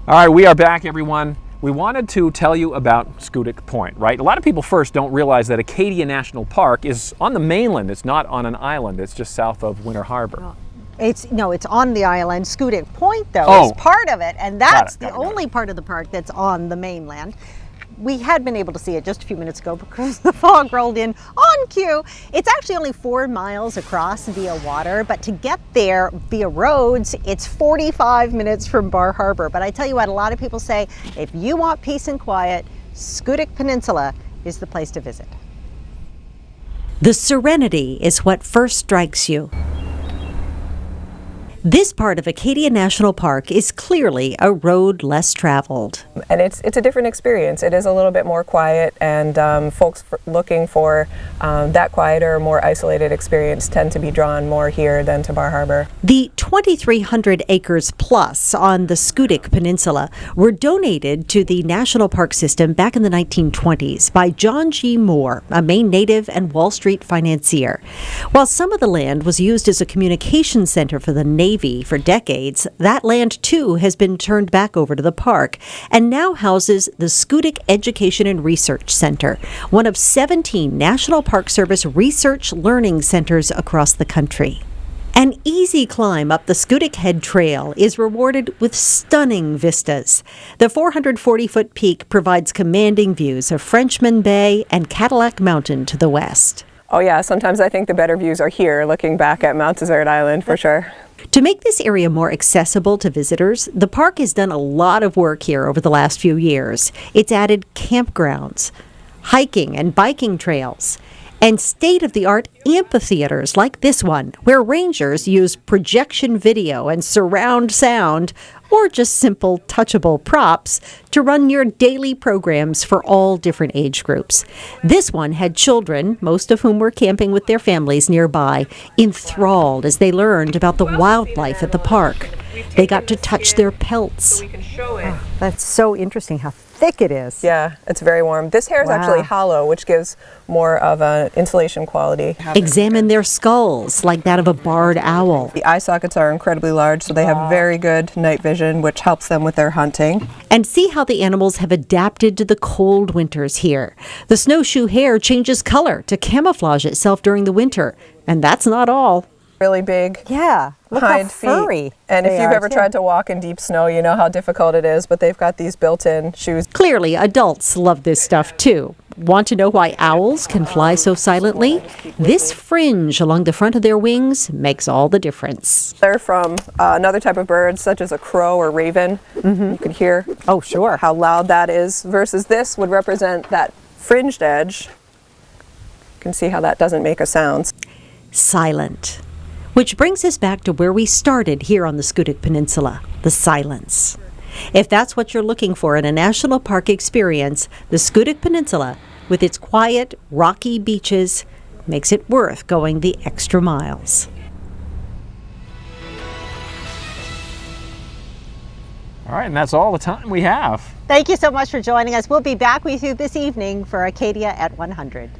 All right, we are back, everyone. We wanted to tell you about Schoodic Point, right? A lot of people first don't realize that Acadia National Park is on the mainland. It's not on an island. It's just south of Winter Harbor. It's on the island. Schoodic Point, though, is part of it, and that's the only part of the park that's on the mainland. We had been able to see it just a few minutes ago because the fog rolled in on cue. It's actually only 4 miles across via water, but to get there via roads, it's 45 minutes from Bar Harbor. But I tell you what, a lot of people say, if you want peace and quiet, Schoodic Peninsula is the place to visit. The serenity is what first strikes you. This part of Acadia National Park is clearly a road less traveled. And it's a different experience. It is a little bit more quiet, and folks looking for that quieter, more isolated experience tend to be drawn more here than to Bar Harbor. The 2,300 acres plus on the Schoodic Peninsula were donated to the National Park System back in the 1920s by John G. Moore, a Maine native and Wall Street financier. While some of the land was used as a communication center for the Navy for decades, that land too has been turned back over to the park and now houses the Schoodic Education and Research Center, one of 17 National Park Service research learning centers across the country. An easy climb up the Schoodic Head Trail is rewarded with stunning vistas. The 440-foot peak provides commanding views of Frenchman Bay and Cadillac Mountain to the west. Oh yeah, sometimes I think the better views are here, looking back at Mount Desert Island for sure. To make this area more accessible to visitors, the park has done a lot of work here over the last few years. It's added campgrounds, hiking and biking trails, and state-of-the-art amphitheaters like this one, where rangers use projection video and surround sound, or just simple touchable props, to run near daily programs for all different age groups. This one had children, most of whom were camping with their families nearby, enthralled as they learned about the wildlife at the park. They got to touch their pelts. Oh, that's so interesting how thick it is. Yeah, it's very warm. This hair is actually hollow, which gives more of an insulation quality. Examine their skulls, like that of a barred owl. The eye sockets are incredibly large, so they have very good night vision, which helps them with their hunting. And see how the animals have adapted to the cold winters here. The snowshoe hare changes color to camouflage itself during the winter. And that's not all. Really big look hind how furry feet. And if you've ever tried to walk in deep snow, you know how difficult it is, but they've got these built-in shoes. Clearly, adults love this stuff too. Want to know why owls can fly so silently? This fringe along the front of their wings makes all the difference. They're from another type of bird, such as a crow or raven. You can hear how loud that is, versus this would represent that fringed edge. You can see how that doesn't make a sound. Silent. Which brings us back to where we started here on the Schoodic Peninsula, the silence. If that's what you're looking for in a national park experience, the Schoodic Peninsula, with its quiet, rocky beaches, makes it worth going the extra miles. All right, and that's all the time we have. Thank you so much for joining us. We'll be back with you this evening for Acadia at 100.